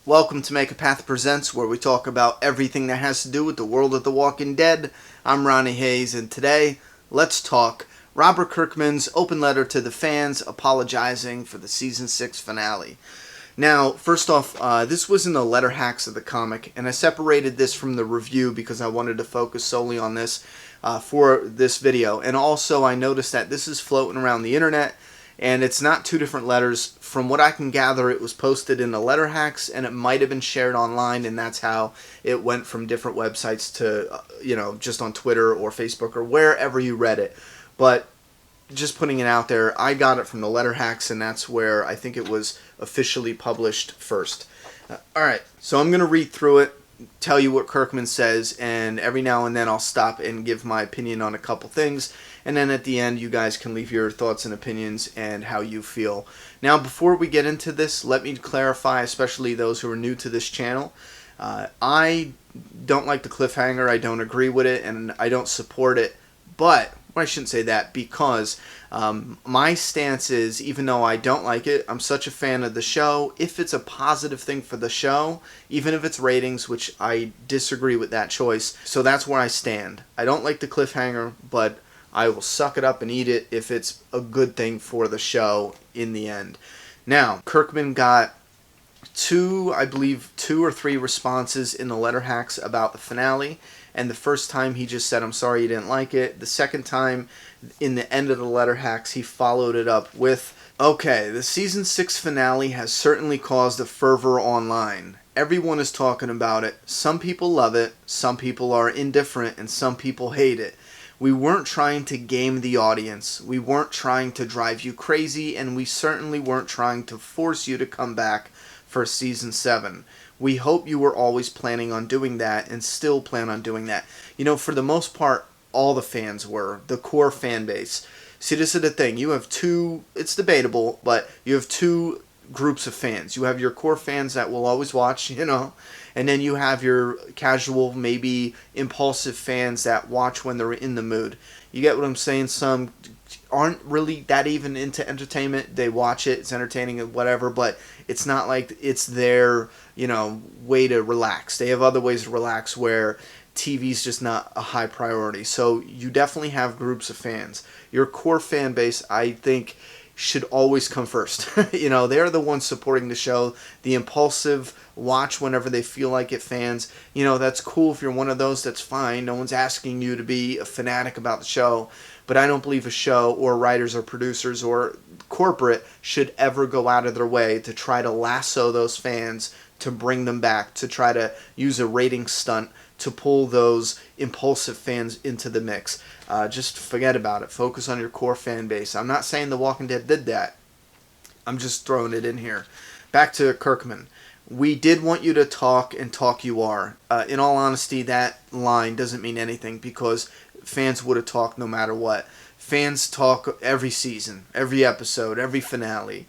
Welcome to Make a Path Presents, where we talk about everything that has to do with the world of The Walking Dead. I'm Ronnie Hayes, and today, let's talk Robert Kirkman's open letter to the fans apologizing for the Season 6 finale. Now, first off, this was in the letter hacks of the comic, and I separated this from the review because I wanted to focus solely on this for this video. And also, I noticed that this is floating around the internet, and it's not two different letters. From what I can gather, it was posted in the letter hacks, and it might have been shared online, and that's how it went from different websites to, just on Twitter or Facebook or wherever you read it. But just putting it out there, I got it from the letter hacks, and that's where I think it was officially published first. Alright, so I'm going to read through it, tell you what Kirkman says, and every now and then I'll stop and give my opinion on a couple things, and then at the end you guys can leave your thoughts and opinions and how you feel. Now, before we get into this, let me clarify, especially those who are new to this channel, I don't like the cliffhanger, I don't agree with it, and I don't support it, but I shouldn't say that, because my stance is, even though I don't like it, I'm such a fan of the show. If it's a positive thing for the show, even if it's ratings, which I disagree with that choice, so that's where I stand. I don't like the cliffhanger, but I will suck it up and eat it if it's a good thing for the show in the end. Now, Kirkman got two or three responses in the letter hacks about the finale. And the first time he just said, I'm sorry you didn't like it. The second time, in the end of the letter hacks, he followed it up with, okay, the Season 6 finale has certainly caused a fervor online. Everyone is talking about it. Some people love it, some people are indifferent, and some people hate it. We weren't trying to game the audience. We weren't trying to drive you crazy, and we certainly weren't trying to force you to come back for Season 7. We hope you were always planning on doing that and still plan on doing that. For the most part, all the fans were, the core fan base. See, this is the thing. You have two, it's debatable, but you have two groups of fans. You have your core fans that will always watch, and then you have your casual, maybe impulsive fans that watch when they're in the mood. You get what I'm saying? Some aren't really that even into entertainment. They watch it, it's entertaining and whatever, but it's not like it's their, way to relax. They have other ways to relax where TV's just not a high priority. So you definitely have groups of fans. Your core fan base, I think, should always come first. They're the ones supporting the show. The impulsive, watch whenever they feel like it fans, that's cool. If you're one of those, that's fine. No one's asking you to be a fanatic about the show. But I don't believe a show or writers or producers or corporate should ever go out of their way to try to lasso those fans, to bring them back, to try to use a rating stunt to pull those impulsive fans into the mix. Just forget about it. Focus on your core fan base. I'm not saying The Walking Dead did that. I'm just throwing it in here. Back to Kirkman. We did want you to talk, and talk you are. In all honesty, that line doesn't mean anything, because fans would have talked no matter what. Fans talk every season, every episode, every finale.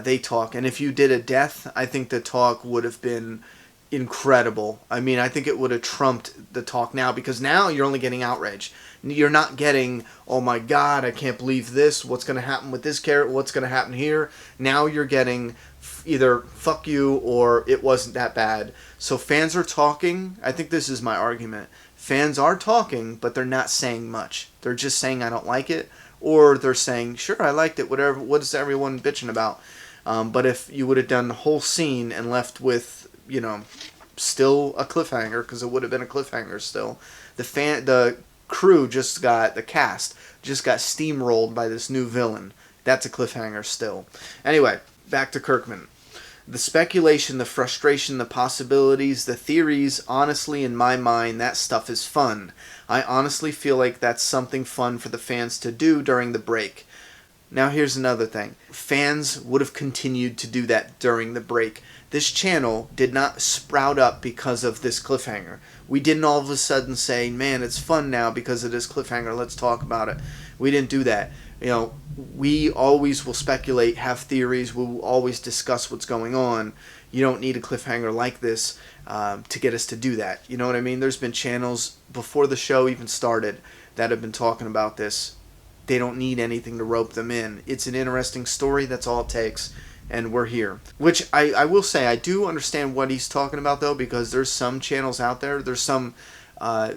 They talk. And if you did a death, I think the talk would have been incredible. I mean, I think it would have trumped the talk now, because now you're only getting outrage. You're not getting, oh my God, I can't believe this. What's going to happen with this character? What's going to happen here? Now you're getting either fuck you or it wasn't that bad. So fans are talking. I think this is my argument. Fans are talking, but they're not saying much. They're just saying I don't like it, or they're saying, sure, I liked it, whatever. What is everyone bitching about? But if you would have done the whole scene and left with, still a cliffhanger, because it would have been a cliffhanger still. The crew the cast just got steamrolled by this new villain. That's a cliffhanger still. Anyway, back to Kirkman. The speculation, the frustration, the possibilities, the theories, honestly, in my mind, that stuff is fun. I honestly feel like that's something fun for the fans to do during the break. Now here's another thing. Fans would have continued to do that during the break. This channel did not sprout up because of this cliffhanger. We didn't all of a sudden say, man, it's fun now because of this cliffhanger, let's talk about it. We didn't do that. We always will speculate, have theories, we'll always discuss what's going on. You don't need a cliffhanger like this to get us to do that. You know what I mean? There's been channels before the show even started that have been talking about this. They don't need anything to rope them in. It's an interesting story, that's all it takes. and we're here. Which I will say, I do understand what he's talking about, though, because there's some channels out there, there's some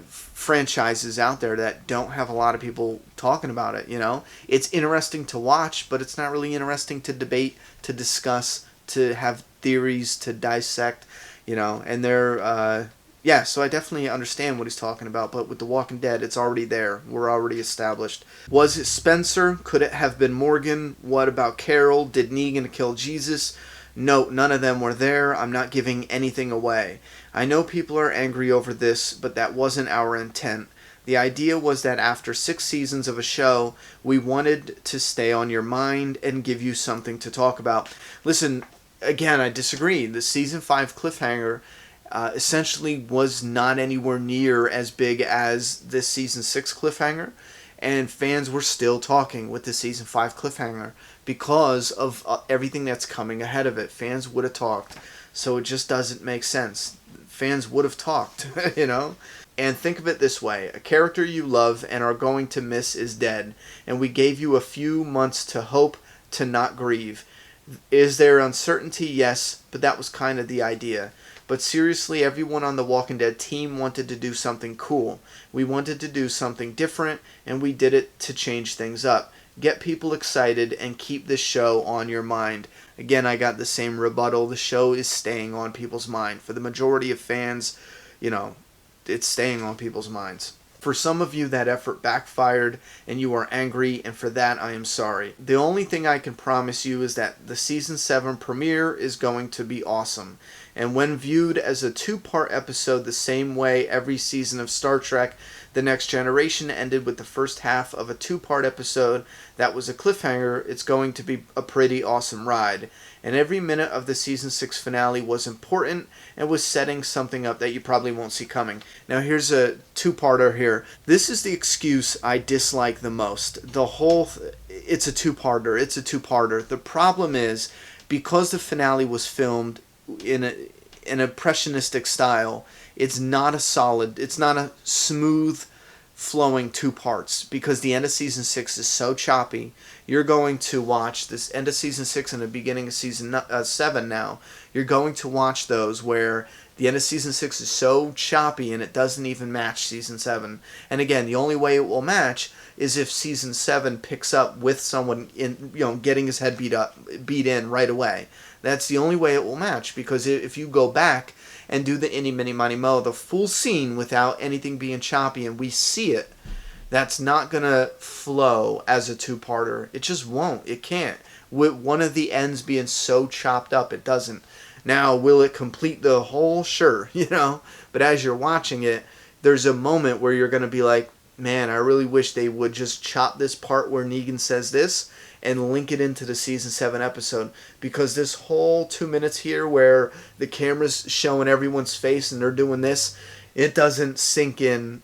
franchises out there that don't have a lot of people talking about it, you know? It's interesting to watch, but it's not really interesting to debate, to discuss, to have theories, to dissect, you know? And they're, yeah, so I definitely understand what he's talking about, but with The Walking Dead, it's already there. We're already established. Was it Spencer? Could it have been Morgan? What about Carol? Did Negan kill Jesus? No, none of them were there. I'm not giving anything away. I know people are angry over this, but that wasn't our intent. The idea was that after 6 seasons of a show, we wanted to stay on your mind and give you something to talk about. Listen, again, I disagree. The season 5 cliffhanger essentially was not anywhere near as big as this season 6 cliffhanger, and fans were still talking with the season 5 cliffhanger because of everything that's coming ahead of it. Fans would have talked, so it just doesn't make sense. Fans would have talked, you know? And think of it this way. A character you love and are going to miss is dead, and we gave you a few months to hope, to not grieve. Is there uncertainty? Yes, but that was kind of the idea. But seriously, everyone on the Walking Dead team wanted to do something cool. We wanted to do something different, and we did it to change things up. Get people excited and keep this show on your mind. Again, I got the same rebuttal. The show is staying on people's mind. For the majority of fans, you know, it's staying on people's minds. For some of you, that effort backfired and you are angry, and for that I am sorry. The only thing I can promise you is that the season 7 premiere is going to be awesome. And when viewed as a 2-part episode the same way every season of Star Trek, The Next Generation ended with the first half of a 2-part episode that was a cliffhanger, it's going to be a pretty awesome ride. And every minute of the season 6 finale was important and was setting something up that you probably won't see coming. Now here's a 2-parter here. This is the excuse I dislike the most. It's a 2-parter. It's a 2-parter. The problem is, because the finale was filmed in an impressionistic style, it's not a smooth flowing 2 parts, because the end of season 6 is so choppy. You're going to watch this end of season 6 and the beginning of season 7 now. You're going to watch those where the end of season 6 is so choppy and it doesn't even match season 7. And again, the only way it will match is if season 7 picks up with someone in, you know, getting his head beat in right away. That's the only way it will match, because if you go back and do the Inny Mini Money Mo, the full scene without anything being choppy, and we see it, that's not going to flow as a 2-parter. It just won't. It can't. With one of the ends being so chopped up, it doesn't. Now, will it complete the whole? Sure, you know. But as you're watching it, there's a moment where you're going to be like, man, I really wish they would just chop this part where Negan says this and link it into the season 7 episode, because this whole 2 minutes here where the camera's showing everyone's face and they're doing this, it doesn't sink in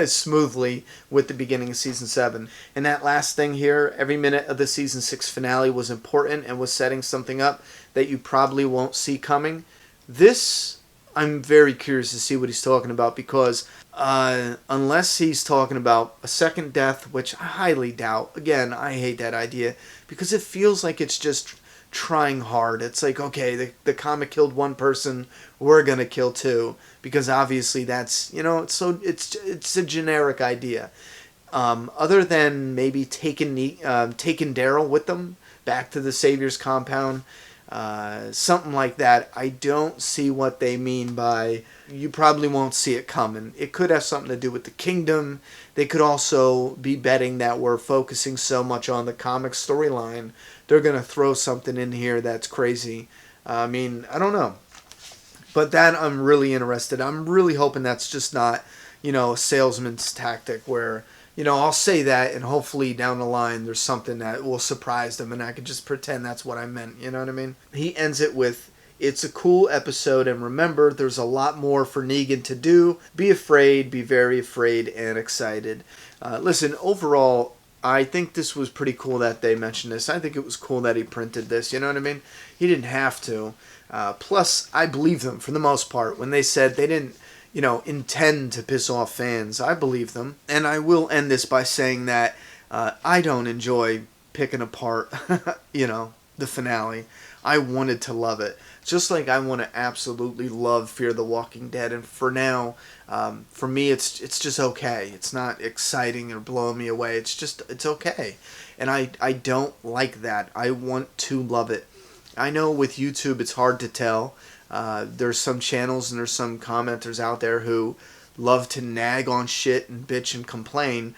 smoothly with the beginning of season 7. And that last thing here, every minute of the season 6 finale was important and was setting something up that you probably won't see coming. This, I'm very curious to see what he's talking about, because unless he's talking about a second death, which I highly doubt. Again, I hate that idea, because it feels like it's just trying hard. It's like, okay, the comic killed 1 person, we're gonna kill 2, because obviously that's, you know, it's a generic idea. Other than maybe taking Daryl with them back to the Savior's compound, something like that. I don't see what they mean by you probably won't see it coming. It could have something to do with the kingdom. They could also be betting that we're focusing so much on the comic storyline, they're going to throw something in here that's crazy. I mean, I don't know. But that I'm really interested. I'm really hoping that's just not, you know, a salesman's tactic where, you know, I'll say that and hopefully down the line there's something that will surprise them and I can just pretend that's what I meant. You know what I mean? He ends it with, it's a cool episode, and remember, there's a lot more for Negan to do. Be afraid, be very afraid, and excited. Listen, overall, I think this was pretty cool that they mentioned this. I think it was cool that he printed this, you know what I mean? He didn't have to. Plus, I believe them for the most part. When they said they didn't, you know, intend to piss off fans, I believe them. And I will end this by saying that I don't enjoy picking apart, you know, the finale. I wanted to love it. Just like I want to absolutely love Fear the Walking Dead. And for now, for me, it's just okay. It's not exciting or blowing me away. It's okay. And I don't like that. I want to love it. I know with YouTube it's hard to tell. There's some channels and there's some commenters out there who love to nag on shit and bitch and complain,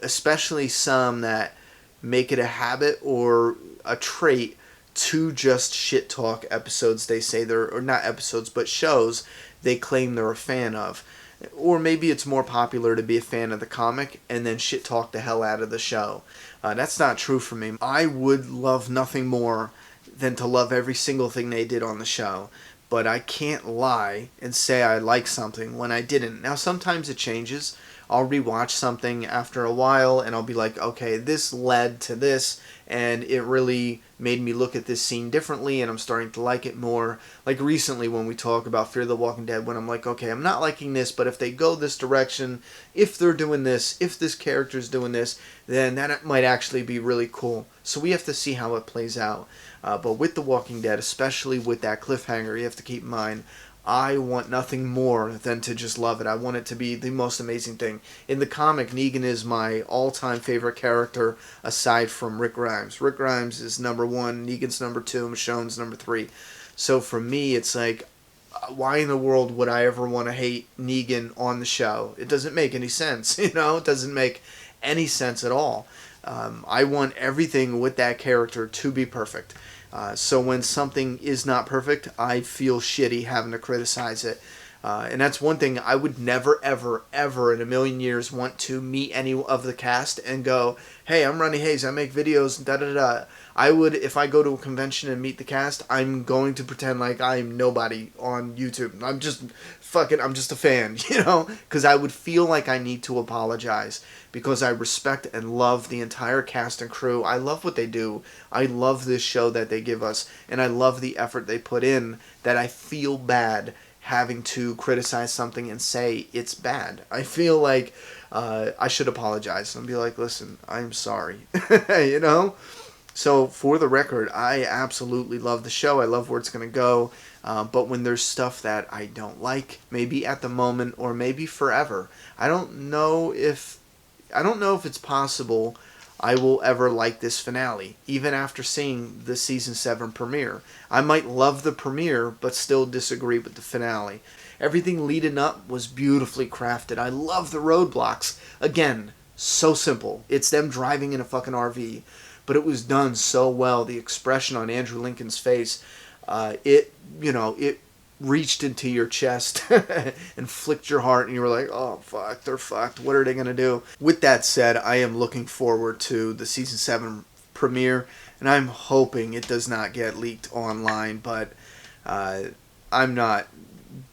especially some that make it a habit or a trait to just shit talk episodes they say they're, or not episodes, but shows they claim they're a fan of. Or maybe it's more popular to be a fan of the comic and then shit talk the hell out of the show. That's not true for me. I would love nothing more than to love every single thing they did on the show. But I can't lie and say I like something when I didn't. Now, sometimes it changes. I'll rewatch something after a while and I'll be like, okay, this led to this and it really made me look at this scene differently and I'm starting to like it more. Like recently when we talk about Fear the Walking Dead, when I'm like, okay, I'm not liking this, but if they go this direction, if they're doing this, if this character's doing this, then that might actually be really cool. So we have to see how it plays out. But with The Walking Dead, especially with that cliffhanger, you have to keep in mind, I want nothing more than to just love it. I want it to be the most amazing thing. In the comic, Negan is my all-time favorite character aside from Rick Grimes. Rick Grimes is number 1, Negan's number 2, Michonne's number 3. So for me, it's like, why in the world would I ever want to hate Negan on the show? It doesn't make any sense, It doesn't make any sense at all. I want everything with that character to be perfect. So when something is not perfect, I feel shitty having to criticize it. And that's one thing I would never, ever, ever in a million years want to meet any of the cast and go, hey, I'm Ronnie Hayes, I make videos, da-da-da. I would, if I go to a convention and meet the cast, I'm going to pretend like I'm nobody on YouTube. I'm just a fan, because I would feel like I need to apologize because I respect and love the entire cast and crew. I love what they do. I love this show that they give us, and I love the effort they put in that I feel bad having to criticize something and say it's bad. I feel like I should apologize and be like, listen, I'm sorry, So for the record, I absolutely love the show. I love where it's going to go. But when there's stuff that I don't like, maybe at the moment or maybe forever, I don't know if it's possible I will ever like this finale, even after seeing the season 7 premiere. I might love the premiere, but still disagree with the finale. Everything leading up was beautifully crafted. I love the roadblocks. Again, so simple. It's them driving in a fucking RV. But it was done so well. The expression on Andrew Lincoln's face, it reached into your chest and flicked your heart, and you were like, oh, fuck, they're fucked. What are they going to do? With that said, I am looking forward to the Season 7 premiere, and I'm hoping it does not get leaked online, but I'm not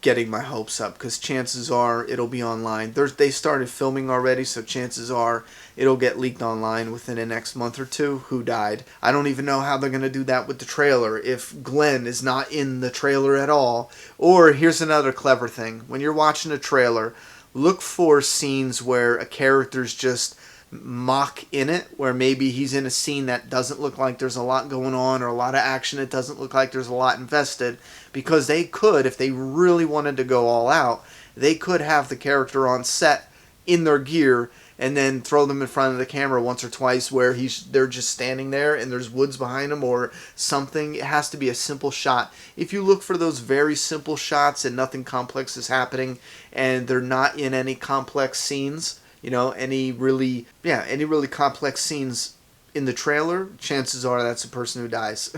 getting my hopes up because chances are it'll be online. They started filming already, so chances are it'll get leaked online within the next month or two. Who died? I don't even know how they're going to do that with the trailer if Glenn is not in the trailer at all. Or here's another clever thing. When you're watching a trailer, look for scenes where a character's just mock in it, where maybe he's in a scene that doesn't look like there's a lot going on or a lot of action. It doesn't look like there's a lot invested, because they could, if they really wanted to go all out, they could have the character on set in their gear and then throw them in front of the camera once or twice where they're just standing there and there's woods behind them or something. It has to be a simple shot. If you look for those very simple shots and nothing complex is happening and they're not in any complex scenes, any really complex scenes in the trailer, chances are that's the person who dies,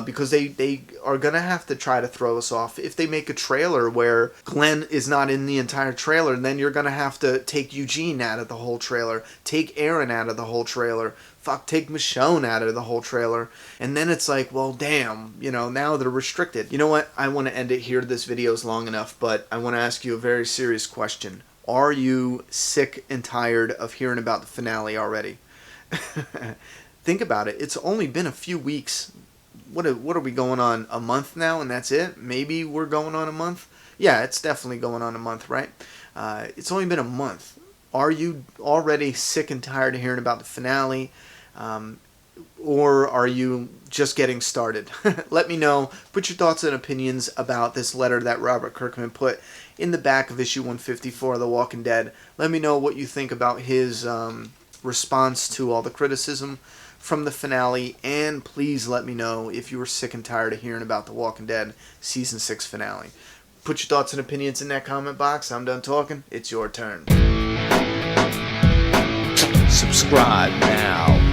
because they are going to have to try to throw us off. If they make a trailer where Glenn is not in the entire trailer, then you're going to have to take Eugene out of the whole trailer, take Aaron out of the whole trailer, take Michonne out of the whole trailer, and then it's like, well, damn, now they're restricted. You know what? I want to end it here. This video is long enough, but I want to ask you a very serious question. Are you sick and tired of hearing about the finale already? Think about it. It's only been a few weeks. What are we going on? A month now, and that's it? Maybe we're going on a month? Yeah, it's definitely going on a month, right? It's only been a month. Are you already sick and tired of hearing about the finale? or are you just getting started? Let me know. Put your thoughts and opinions about this letter that Robert Kirkman put in the back of issue 154 of The Walking Dead. Let me know what you think about his response to all the criticism from the finale, and please let me know if you were sick and tired of hearing about The Walking Dead Season 6 finale. Put your thoughts and opinions in that comment box. I'm done talking. It's your turn. Subscribe now.